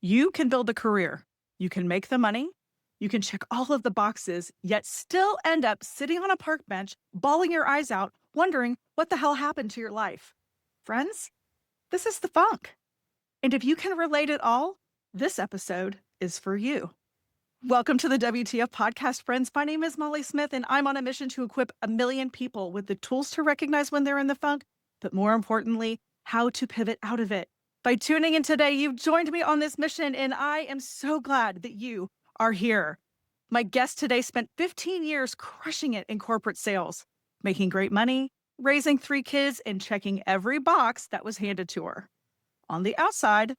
You can build a career, you can make the money, you can check all of the boxes, yet still end up sitting on a park bench, bawling your eyes out, wondering what the hell happened to your life. Friends, this is the funk. And if you can relate at all, this episode is for you. Welcome to the WTF podcast, friends. My name is Molly Smith, and I'm on a mission to equip a million people with the tools to recognize when they're in the funk, but more importantly, how to pivot out of it. By tuning in today, you've joined me on this mission, and I am so glad that you are here. My guest today spent 15 years crushing it in corporate sales, making great money, raising 3 kids, and checking every box that was handed to her. On the outside,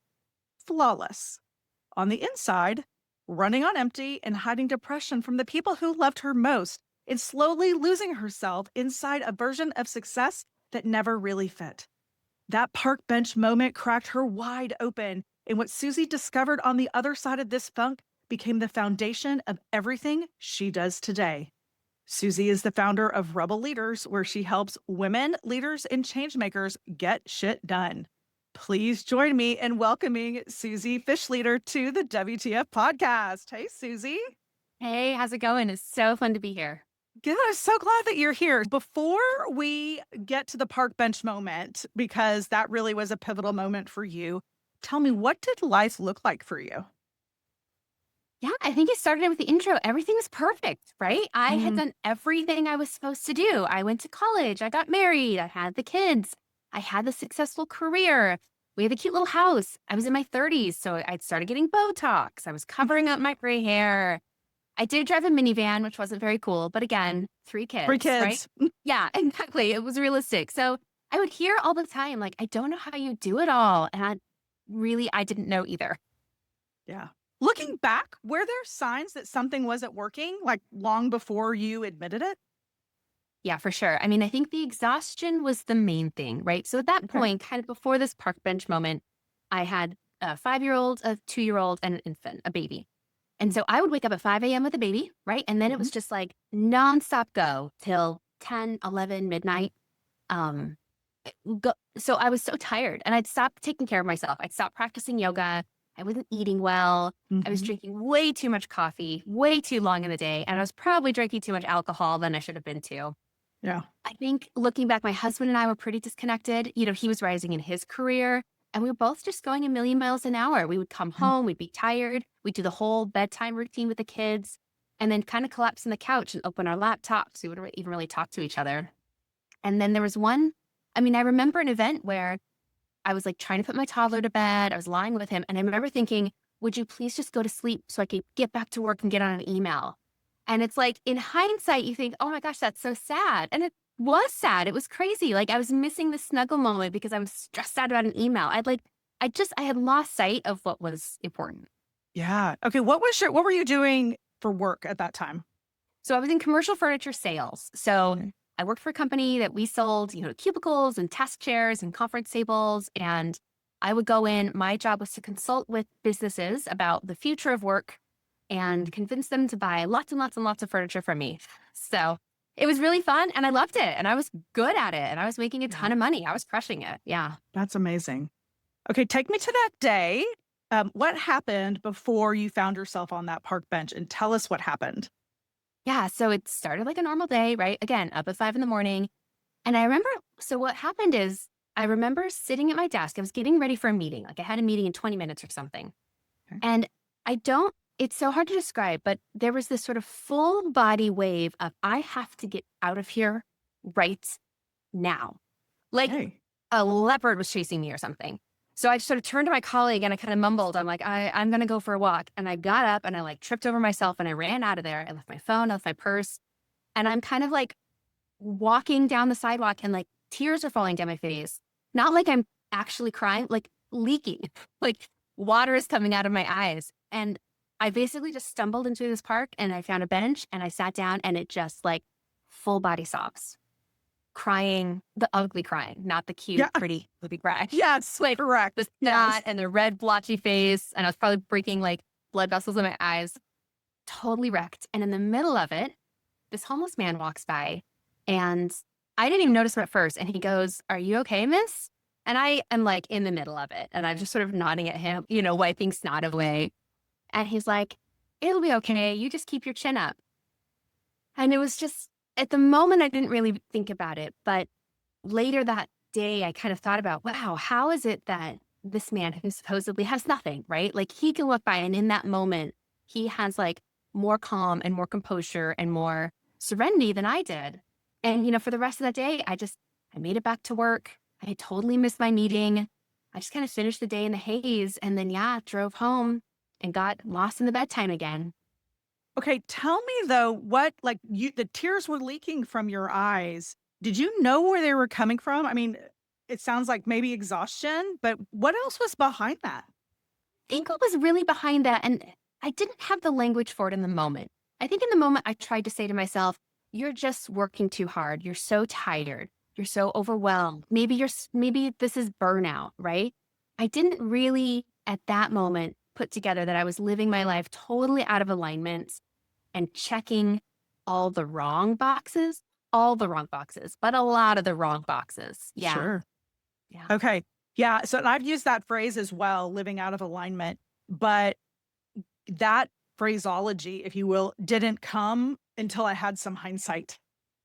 flawless. On the inside, running on empty and hiding depression from the people who loved her most, and slowly losing herself inside a version of success that never really fit. That park bench moment cracked her wide open, and what Susie discovered on the other side of this funk became the foundation of everything she does today. Susie is the founder of Rebel Leaders, where she helps women, leaders, and changemakers get shit done. Please join me in welcoming Susie Fishleder to the WTF podcast. Hey, Susie. Hey, how's it going? It's so fun to be here. Good. I'm so glad that you're here. Before we get to the park bench moment, because that really was a pivotal moment for you, tell me, what did life look like for you? Yeah, I think it started with the intro. Everything was perfect, right? I had Mhm. done everything I was supposed to do. I went to college. I got married. I had the kids. I had the successful career. We have a cute little house. I was in my 30s, so I'd started getting Botox. I was covering up my gray hair. I did drive a minivan, which wasn't very cool, but again, 3 3 kids, right? kids. Yeah, exactly. It was realistic. So I would hear all the time, like, I don't know how you do it all. And I didn't know either. Yeah. Looking back, were there signs that something wasn't working, like long before you admitted it? Yeah, for sure. I mean, I think the exhaustion was the main thing, right? So at that Okay. point, kind of before this park bench moment, I had a 5-year-old, a 2-year-old, and an infant, a baby. And so I would wake up at 5 a.m. with the baby, right? And then it Mhm. was just like nonstop go till 10, 11, midnight. Um, so I was so tired and I'd stopped taking care of myself. I'd stopped practicing yoga. I wasn't eating well. I was Mhm. drinking way too much coffee, way too long in the day. And I was probably drinking too much alcohol than I should have been too. Yeah. I think looking back, my husband and I were pretty disconnected. You know, he was rising in his career and we were both just going a million miles an hour. We would come Mm. home, we'd be tired. We'd do the whole bedtime routine with the kids and then kind of collapse on the couch and open our laptops. We wouldn't even really talk to each other. And then there was I remember an event where I was like trying to put my toddler to bed. I was lying with him. And I remember thinking, would you please just go to sleep so I could get back to work and get on an email? And it's like in hindsight, you think, oh my gosh, that's so sad. And it was sad. It was crazy. Like I was missing the snuggle moment because I was stressed out about an email. I had lost sight of what was important. Yeah. Okay. What were you doing for work at that time? So I was in commercial furniture sales. So Okay. I worked for a company that we sold, cubicles and task chairs and conference tables. And I would go in. My job was to consult with businesses about the future of work and convince them to buy lots and lots and lots of furniture from me. So it was really fun and I loved it. And I was good at it. And I was making a Yeah. ton of money. I was crushing it. Yeah. That's amazing. Okay. Take me to that day. What happened before you found yourself on that park bench, and tell us what happened. Yeah. So it started like a normal day, right? Again, up at 5 in the morning. And so what happened is I remember sitting at my desk. I was getting ready for a meeting. Like I had a meeting in 20 minutes or something. Okay. And it's so hard to describe, but there was this sort of full body wave of, I have to get out of here right now. Like Hey. a leopard was chasing me or something. So I sort of turned to my colleague and I kind of mumbled, I'm like, I'm going to go for a walk. And I got up and I like tripped over myself and I ran out of there. I left my phone, I left my purse. And I'm kind of like walking down the sidewalk and like tears are falling down my face. Not like I'm actually crying, like leaking, like water is coming out of my eyes. And I basically just stumbled into this park and I found a bench and I sat down and it just like full body sobs, crying, the ugly crying, not the cute, Yeah. pretty movie cry. Yes. Like Correct. the Yes. snot and the red blotchy face. And I was probably breaking like blood vessels in my eyes, totally wrecked. And in the middle of it, this homeless man walks by and I didn't even notice him at first. And he goes, "Are you okay, miss?" And I am like in the middle of it. And I'm just sort of nodding at him, wiping snot away. And he's like, it'll be okay. You just keep your chin up. And it was just, at the moment, I didn't really think about it. But later that day, I kind of thought about, wow, how is it that this man who supposedly has nothing, right? Like he can look by and in that moment, he has like more calm and more composure and more serenity than I did. And, for the rest of that day, I made it back to work. I had totally missed my meeting. I just kind of finished the day in the haze and then, drove home and got lost in the bedtime again. Okay, tell me though, the tears were leaking from your eyes. Did you know where they were coming from? I mean, it sounds like maybe exhaustion, but what else was behind that? I think what was really behind that, and I didn't have the language for it in the moment. I think in the moment I tried to say to myself, you're just working too hard. You're so tired. You're so overwhelmed. Maybe this is burnout, right? I didn't really at that moment put together that I was living my life totally out of alignment and checking all the wrong boxes, but a lot of the wrong boxes. Yeah. Sure. Yeah. Okay. Yeah. So and I've used that phrase as well, living out of alignment. But that phraseology, if you will, didn't come until I had some hindsight.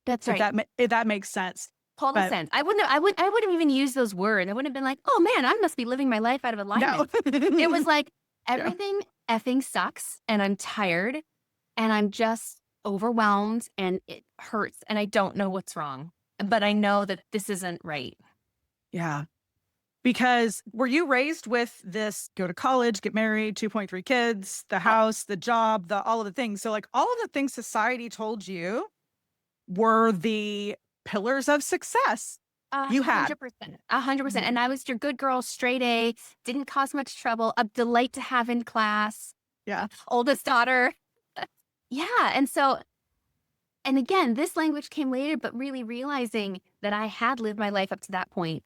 That's right. If that makes sense. Total But sense. I wouldn't have even used those words. I wouldn't have been like, oh man, I must be living my life out of no. alignment. It was like Yeah. everything effing sucks and I'm tired and I'm just overwhelmed and it hurts and I don't know what's wrong. But I know that this isn't right. Yeah. Because were you raised with this go to college, get married, 2.3 kids, the house, the job, all of the things? So like all of the things society told you were the pillars of success you had. 100%. 100%. Mhm. And I was your good girl, straight A, didn't cause much trouble, a delight to have in class, Yeah. oldest daughter. Yeah. And again, this language came later, but really realizing that I had lived my life up to that point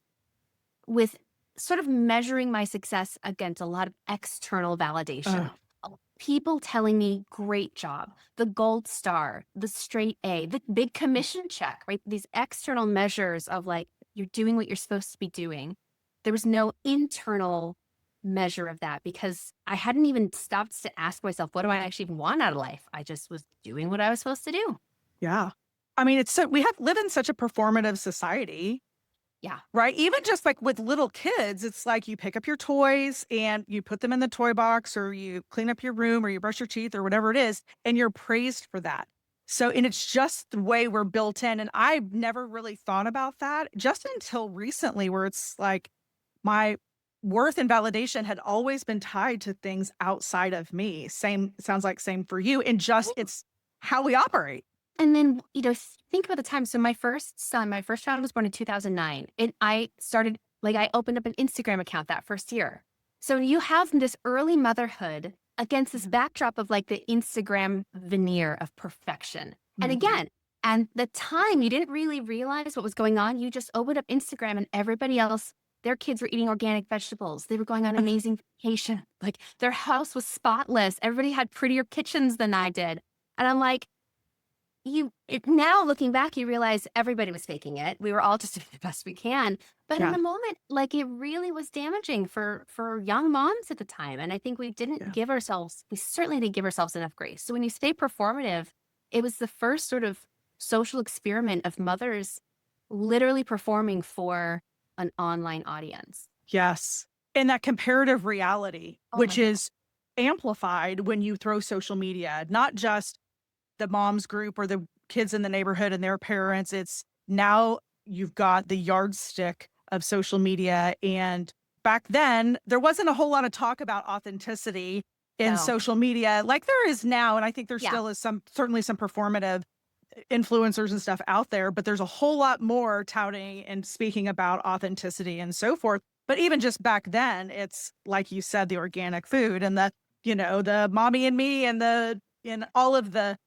with sort of measuring my success against a lot of external validation. Ugh. People telling me, great job, the gold star, the straight A, the big commission check, right? These external measures of like, you're doing what you're supposed to be doing. There was no internal measure of that because I hadn't even stopped to ask myself, what do I actually even want out of life? I just was doing what I was supposed to do. Yeah. I mean, we live in such a performative society. Yeah. Right? Even just like with little kids, it's like you pick up your toys and you put them in the toy box or you clean up your room or you brush your teeth or whatever it is, and you're praised for that. So, and it's just the way we're built in. And I've never really thought about that just until recently, where it's like my worth and validation had always been tied to things outside of me. Sounds like same for you. And just it's how we operate. And then, think about the time. So my first child was born in 2009. And I opened up an Instagram account that first year. So you have this early motherhood against this backdrop of like the Instagram veneer of perfection. And again, and the time you didn't really realize what was going on. You just opened up Instagram and everybody else, their kids were eating organic vegetables. They were going on amazing vacation. Like their house was spotless. Everybody had prettier kitchens than I did. And I'm like, now looking back, you realize everybody was faking it. We were all just doing the best we can. But in the moment, like it really was damaging for young moms at the time. And I think we certainly didn't give ourselves enough grace. So when you say performative, it was the first sort of social experiment of mothers literally performing for an online audience. Yes. And that comparative reality, Oh which my God. is amplified when you throw social media, not just the mom's group or the kids in the neighborhood and their parents. It's now you've got the yardstick of social media. And back then, there wasn't a whole lot of talk about authenticity in No. social media like there is now. And I think there Yeah. still is certainly some performative influencers and stuff out there, but there's a whole lot more touting and speaking about authenticity and so forth. But even just back then, it's like you said, the organic food and the mommy and me and all of the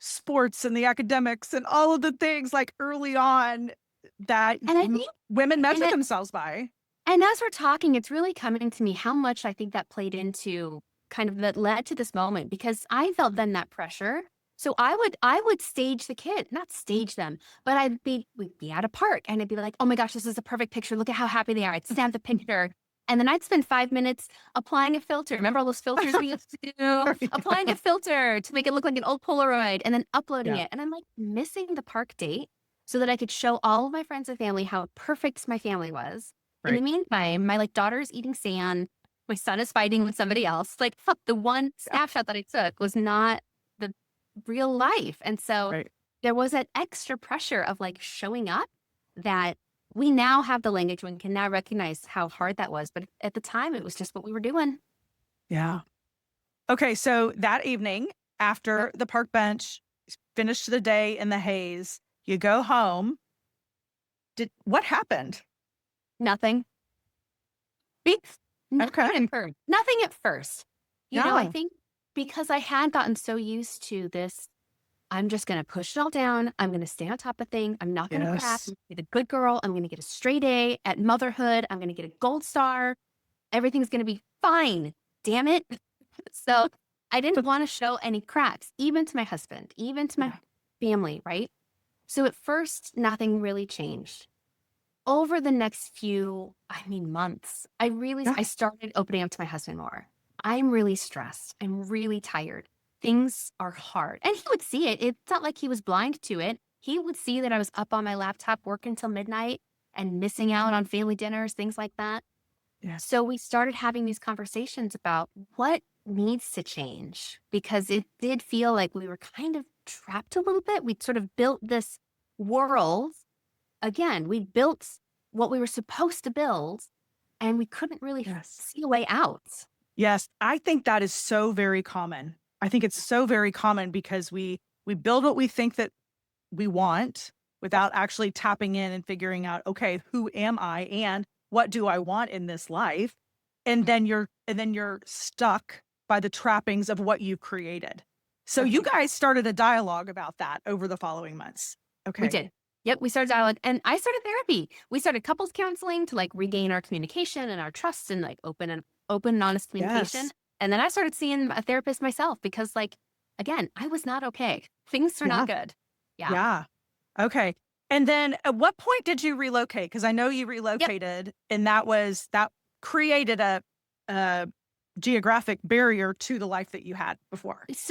sports and the academics and all of the things like early on that And I think women measure and themselves by. And as we're talking, it's really coming to me how much I think that played into that led to this moment because I felt then that pressure So I would stage the kid, not stage them, but we'd be at a park and I'd be like, oh my gosh, this is a perfect picture. Look at how happy they are. I'd snap the picture. And then I'd spend 5 minutes applying a filter. Remember all those filters we used to do? Applying a filter to make it look like an old Polaroid and then uploading Yeah. it. And I'm like missing the park date so that I could show all of my friends and family how perfect my family was. In the Right. meantime, my like daughter's eating sand. My son is fighting with somebody else. Like, fuck, the one Yeah. snapshot that I took was not the real life. And so Right. there was that extra pressure of like showing up that we now have the language and can now recognize how hard that was. But at the time, it was just what we were doing. Yeah. Okay. So that evening, Yep. after the park bench, finished the day in the haze, you go home. What happened? Nothing. Be- Okay. Nothing at first. Nothing at first. I Yeah. think because I had gotten so used to this, I'm just going to push it all down. I'm going to stay on top of things. I'm not going to crap. Yes. I'm gonna be the good girl. I'm going to get a straight A at motherhood. I'm going to get a gold star. Everything's going to be fine. Damn it. So I didn't want to show any cracks, even to my husband, even to my Yeah. family, right? So at first, nothing really changed. Over the next few, months, Yeah. I started opening up to my husband more. I'm really stressed. I'm really tired. Things are hard. And he would see it. It's not like he was blind to it. He would see that I was up on my laptop working till midnight and missing out on family dinners, things like that. Yes. So we started having these conversations about what needs to change because it did feel like we were kind of trapped a little bit. We'd sort of built this world. Again, we built what we were supposed to build and we couldn't really Yes. see a way out. Yes. I think that is so very common. I think it's so very common because we build what we think that we want without actually tapping in and figuring out, okay, who am I and what do I want in this life? And then you're stuck by the trappings of what you've created. So you Okay. guys started a dialogue about that over the following months. We Okay. did. Yep, we started dialogue and I started therapy. We started couples counseling to like regain our communication and our trust and like open and honest communication. Yes. And then I started seeing a therapist myself because like again, I was not okay. Things were not Yeah. good. Yeah. Yeah. Okay. And then at what point did you relocate? Because I know you Yep. relocated and that created a geographic barrier to the life that you had before. This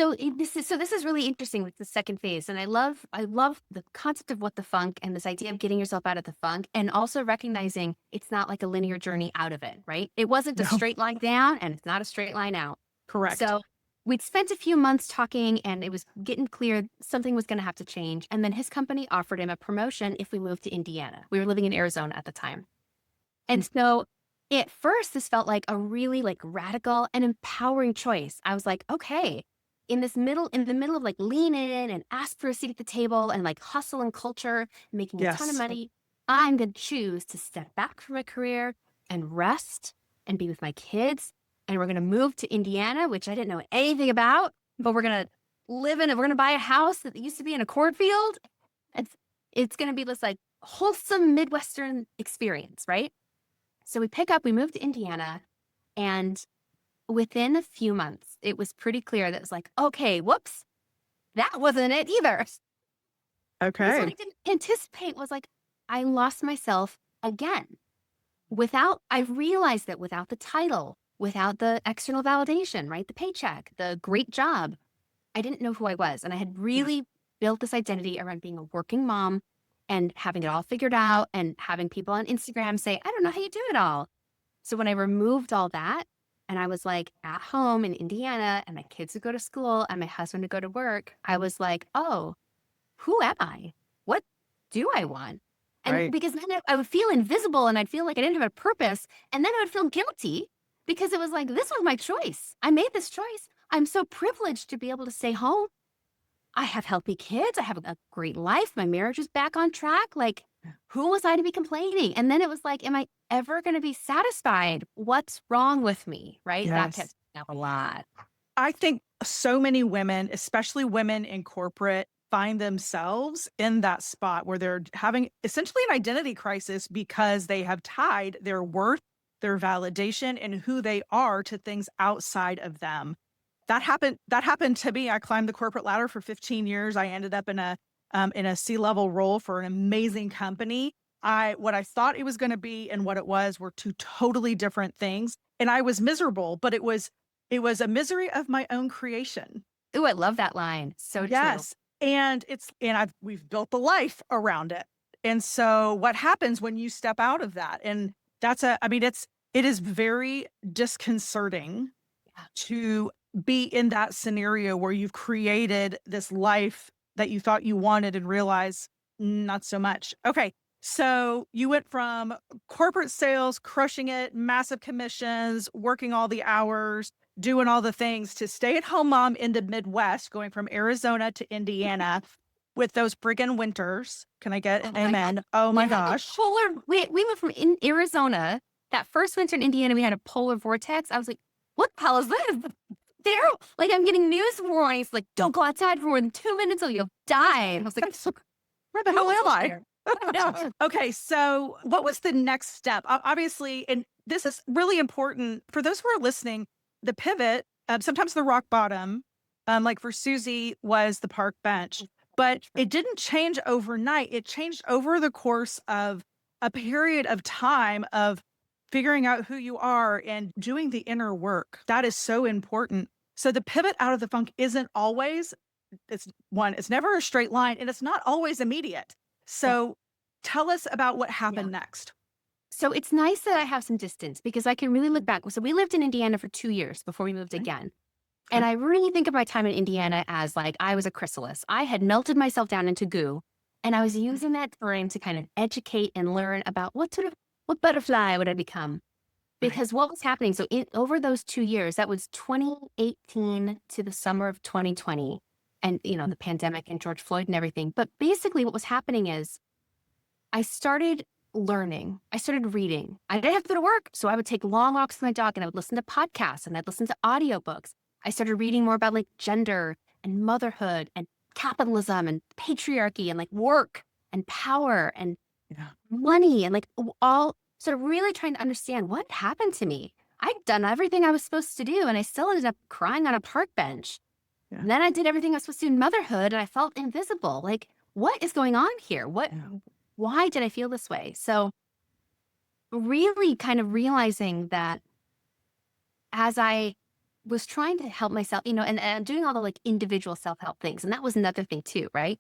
is really interesting with the second phase, and I love the concept of what the funk and this idea of getting yourself out of the funk, and also recognizing it's not like a linear journey out of it. Right? It wasn't a No, straight line down, and it's not a straight line out. correct. So we'd spent a few months talking, and it was getting clear something was going to have to change. And then his company offered him a promotion if we moved to Indiana. We were living in Arizona at the time. And so at first, this felt like a really like radical and empowering choice. I was like, okay, in the middle of like lean in and ask for a seat at the table and like hustle and culture, making a ton of Yes. money, I'm going to choose to step back from a career and rest and be with my kids. And we're going to move to Indiana, which I didn't know anything about, but we're going to we're going to buy a house that used to be in a cornfield. It's, it's going to be this like wholesome Midwestern experience, right? So we moved to Indiana, and within a few months, it was pretty clear that it was like, okay, whoops, that wasn't it either. Because what Okay. I didn't anticipate was like, I lost myself again. I realized that without the title, without the external validation, right? The paycheck, the great job, I didn't know who I was. And I had Yes. really built this identity around being a working mom and having it all figured out and having people on Instagram say, I don't know how you do it all. So when I removed all that and I was like at home in Indiana and my kids would go to school and my husband would go to work, I was like, oh, who am I? What do I want? And Right. because then I would feel invisible and I'd feel like I didn't have a purpose. And then I would feel guilty because it was like, this was my choice. I made this choice. I'm so privileged to be able to stay home. I have healthy kids. I have a great life. My marriage is back on track. Like, who was I to be complaining? And then it was like, am I ever going to be satisfied? What's wrong with me? Right? That kept Yes. me up a lot. I think so many women, especially women in corporate, find themselves in that spot where they're having essentially an identity crisis because they have tied their worth, their validation, and who they are to things outside of them. That happened to me. I climbed the corporate ladder for 15 years. I ended up in a C-level role for an amazing company. What I thought it was going to be and what it was were two totally different things. And I was miserable, but it was a misery of my own creation. Ooh, I love that line. So true. Yes. We've built the life around it. And so what happens when you step out of that? And it is very disconcerting Yeah. to be in that scenario where you've created this life that you thought you wanted and realize not so much. Okay. So you went from corporate sales, crushing it, massive commissions, working all the hours, doing all the things to stay at home mom in the Midwest, going from Arizona to Indiana with those friggin' winters. Can I get Oh an my God. amen? Oh my We had a gosh. polar. We went from in Arizona. That first winter in Indiana, we had a polar vortex. I was like, "What the hell is this?" There, like I'm getting news warnings, like don't go outside for more than 2 minutes or you'll die. And I was like, Where the hell am I? "Here." I don't know. Okay, so what was the next step? Obviously, and this is really important for those who are listening, the pivot, sometimes the rock bottom, like for Susie, was the park bench, but it didn't change overnight. It changed over the course of a period of time of figuring out who you are and doing the inner work. That is so important. So the pivot out of the funk isn't always, it's never a straight line and it's not always immediate. So tell us about what Yeah. happened next. So it's nice that I have some distance because I can really look back. So we lived in Indiana for 2 years before we moved Okay. again. And I really think of my time in Indiana as like I was a chrysalis. I had melted myself down into goo, and I was using that time to kind of educate and learn about what butterfly would I become. Right. Because what was happening, so over those 2 years, that was 2018 to the summer of 2020, and the pandemic and George Floyd and everything. But basically, what was happening is I started learning. I started reading. I didn't have to go to work, so I would take long walks with my dog and I would listen to podcasts and I'd listen to audiobooks. I started reading more about like gender and motherhood and capitalism and patriarchy and like work and power and Yeah. money and like all sort of really trying to understand what happened to me. I'd done everything I was supposed to do and I still ended up crying on a park bench. Yeah. And then I did everything I was supposed to do in motherhood and I felt invisible. Like, what is going on here? Yeah. Why did I feel this way? So really kind of realizing that as I was trying to help myself, and doing all the like individual self-help things. And that was another thing too, right?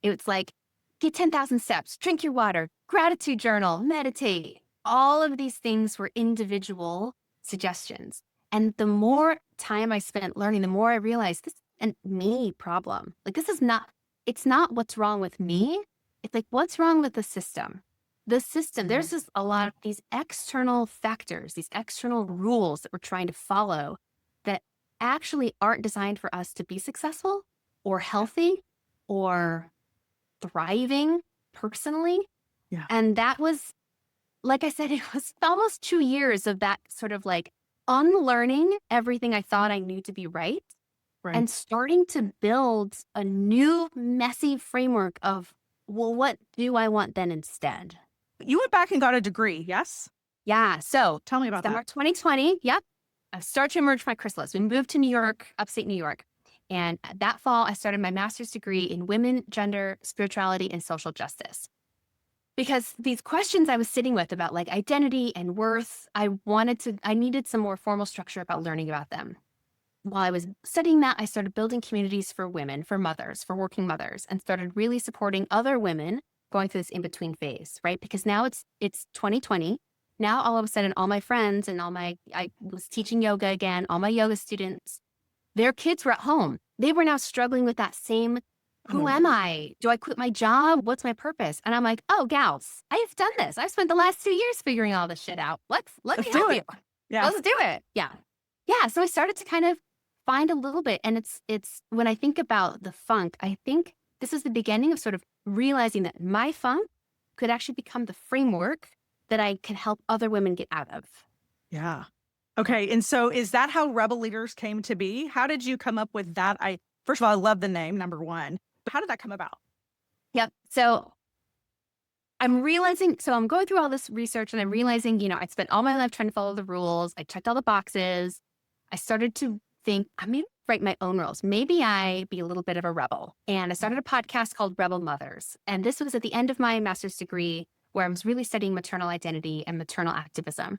It's like, get 10,000 steps, drink your water, gratitude journal, meditate. All of these things were individual suggestions. And the more time I spent learning, the more I realized this is a me problem. Like it's not what's wrong with me. It's like, what's wrong with the system? The system, there's just a lot of these external factors, these external rules that we're trying to follow that actually aren't designed for us to be successful or healthy or thriving personally. Yeah. And that was, like I said, it was almost 2 years of that sort of like unlearning everything I thought I knew to be right Right. and starting to build a new messy framework of, well, what do I want then instead? You went back and got a degree, yes? Yeah. So Tell me about summer that. 2020. Yep. I started to emerge my chrysalis. We moved to New York, upstate New York. And that fall, I started my master's degree in women, gender, spirituality, and social justice. Because these questions I was sitting with about like identity and worth, I needed some more formal structure about learning about them. While I was studying that, I started building communities for women, for mothers, for working mothers, and started really supporting other women going through this in-between phase, right? Because now it's 2020. Now all of a sudden, all my friends and I was teaching yoga again, all my yoga students, their kids were at home. They were now struggling with that same, who am I? Do I quit my job? What's my purpose? And I'm like, oh, gals, I've done this. I've spent the last 2 years figuring all this shit out. Let Let's me do help it. you. Yeah. Let's do it. Yeah. Yeah. So I started to kind of find a little bit. And it's when I think about the funk, I think this is the beginning of sort of realizing that my funk could actually become the framework that I can help other women get out of. Yeah. Okay. And so is that how Rebel Leaders came to be? How did you come up with that? First of all, I love the name, number one. But how did that come about? Yep. So I'm going through all this research and I'm realizing, I spent all my life trying to follow the rules. I checked all the boxes. I started to think I'm going to write my own rules. Maybe I be a little bit of a rebel. And I started a podcast called Rebel Mothers. And this was at the end of my master's degree where I was really studying maternal identity and maternal activism.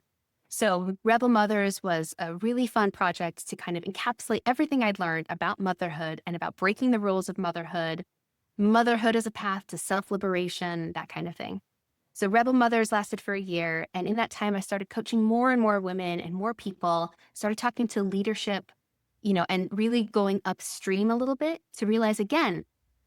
So Rebel Mothers was a really fun project to kind of encapsulate everything I'd learned about motherhood and about breaking the rules of motherhood as a path to self-liberation, that kind of thing. So Rebel Mothers lasted for a year. And in that time, I started coaching more and more women and more people, started talking to leadership, and really going upstream a little bit to realize, again,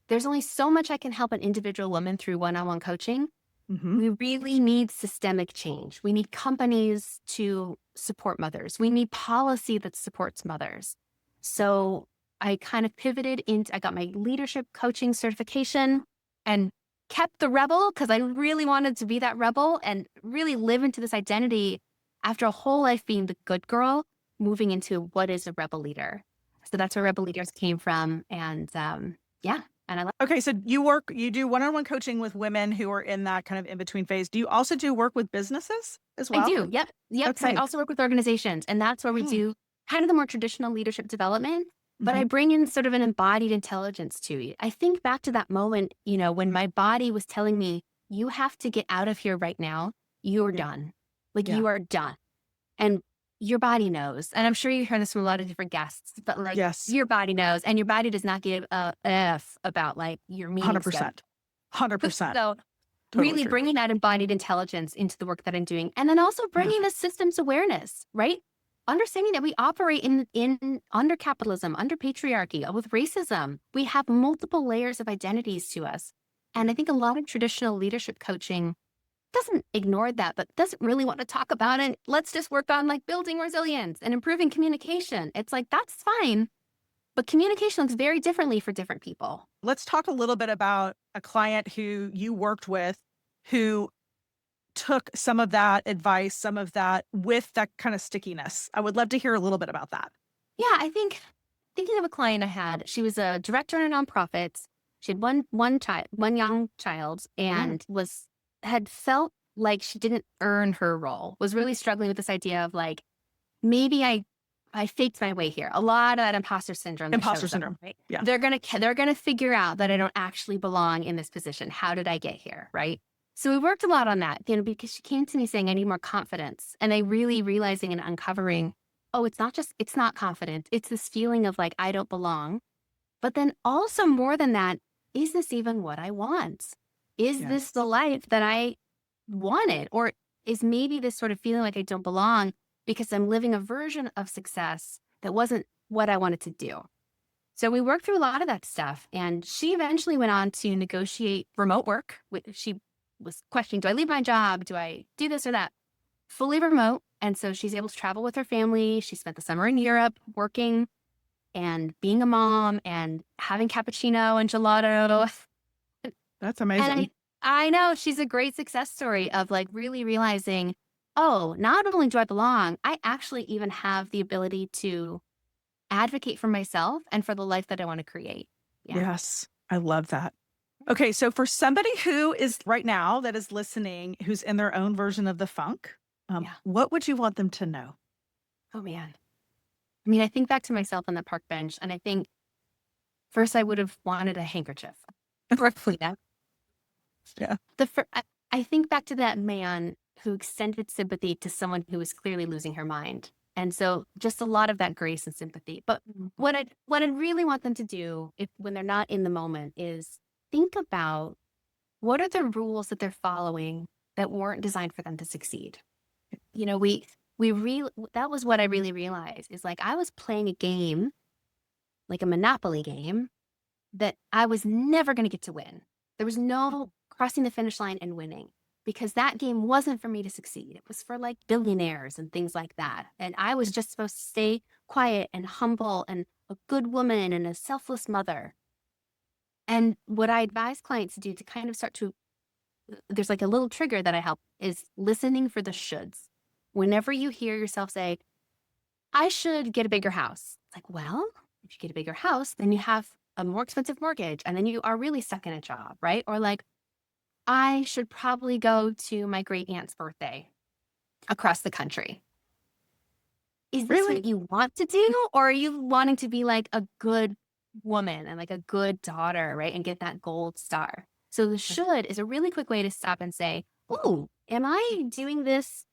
there's only so much I can help an individual woman through one-on-one coaching. Mm-hmm. We really need systemic change. We need companies to support mothers. We need policy that supports mothers. So I kind of pivoted I got my leadership coaching certification and kept the rebel because I really wanted to be that rebel and really live into this identity after a whole life being the good girl, moving into what is a rebel leader. So that's where Rebel Leaders came from. And and I love. Okay, so you do one-on-one coaching with women who are in that kind of in-between phase. Do you also do work with businesses as well? I do. Yep. So I Okay. also work with organizations, and that's where we do kind of the more traditional leadership development, but I bring in sort of an embodied intelligence to it. I think back to that moment, when my body was telling me, you have to get out of here right now. You're done. You are done. And your body knows. And I'm sure you heard this from a lot of different guests, but Yes. your body knows, and your body does not give a F about your meeting 100%. 100%. So Totally really true. bringing that embodied intelligence into the work that I'm doing. And then also bringing the systems awareness, right? Understanding that we operate in under capitalism, under patriarchy, with racism. We have multiple layers of identities to us. And I think a lot of traditional leadership coaching doesn't ignore that, but doesn't really want to talk about it. Let's just work on building resilience and improving communication. It's that's fine, but communication looks very differently for different people. Let's talk a little bit about a client who you worked with who took some of that advice, some of that with that kind of stickiness. I would love to hear a little bit about that. Yeah, I think thinking of a client I had, she was a director in a nonprofit. She had one young child and had felt like she didn't earn her role, was really struggling with this idea of maybe I faked my way here. A lot of that imposter syndrome. Right? Yeah. They're gonna figure out that I don't actually belong in this position. How did I get here? Right. So we worked a lot on that, because she came to me saying, I need more confidence. And I really realizing and uncovering, it's not confidence. It's this feeling of I don't belong. But then also more than that, is this even what I want? Is this the life that I wanted? Or is maybe this sort of feeling like I don't belong because I'm living a version of success that wasn't what I wanted to do? So we worked through a lot of that stuff. And she eventually went on to negotiate remote work. She was questioning, do I leave my job? Do I do this or that? Fully remote. And so she's able to travel with her family. She spent the summer in Europe working and being a mom and having cappuccino and gelato. That's amazing. And I know she's a great success story of really realizing, not only do I belong, I actually even have the ability to advocate for myself and for the life that I want to create. Yeah. Yes, I love that. Okay, so for somebody who is right now that is listening, who's in their own version of the funk, what would you want them to know? Oh, man. I mean, I think back to myself on the park bench, and I think first I would have wanted a handkerchief or a cleanup. Yeah. I think back to that man who extended sympathy to someone who was clearly losing her mind. And so just a lot of that grace and sympathy. But what I'd really want them to do when they're not in the moment is think about what are the rules that they're following that weren't designed for them to succeed. That was what I really realized is I was playing a game, like a Monopoly game, that I was never going to get to win. There was no crossing the finish line and winning because that game wasn't for me to succeed. It was for billionaires and things like that. And I was just supposed to stay quiet and humble and a good woman and a selfless mother. And what I advise clients to do to kind of there's a little trigger that I help is listening for the shoulds. Whenever you hear yourself say, I should get a bigger house. It's well, if you get a bigger house, then you have a more expensive mortgage and then you are really stuck in a job, right? Or I should probably go to my great aunt's birthday across the country. is this Really? what you want to do? Or are you wanting to be like a good woman and like a good daughter, right? And get that gold star. So the should is a really quick way to stop and say, "Ooh, am I doing this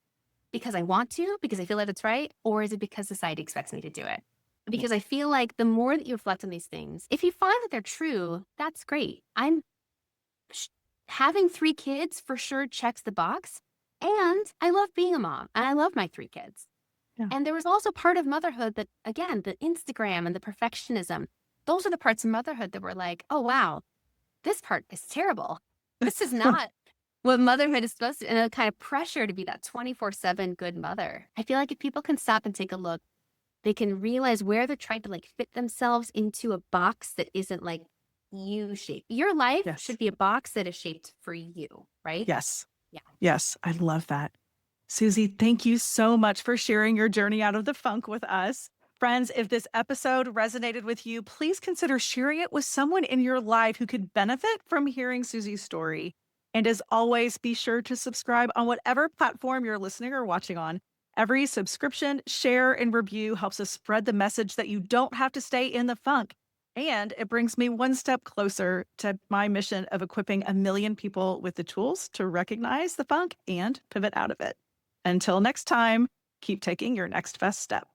because I want to, because I feel like it's right? Or is it because society expects me to do it?" Because I feel like the more that you reflect on these things, if you find that they're true, that's great. Sh- Having 3 kids for sure checks the box. And I love being a mom and I love my 3 kids. Yeah. And there was also part of motherhood that, again, the Instagram and the perfectionism, those are the parts of motherhood that were like, oh, wow, this part is terrible. This is not what motherhood is supposed to, and a kind of pressure to be that 24/7 good mother. I feel like if people can stop and take a look, they can realize where they're trying to like fit themselves into a box that isn't like you shaped. Your life Yes. should be a box that is shaped for you, right? Yes. Yeah. Yes. I love that. Susie, thank you so much for sharing your journey out of the funk with us. Friends, if this episode resonated with you, please consider sharing it with someone in your life who could benefit from hearing Susie's story. And as always, be sure to subscribe on whatever platform you're listening or watching on. Every subscription, share, and review helps us spread the message that you don't have to stay in the funk. And it brings me one step closer to my mission of equipping 1 million people with the tools to recognize the funk and pivot out of it. Until next time, keep taking your next best step.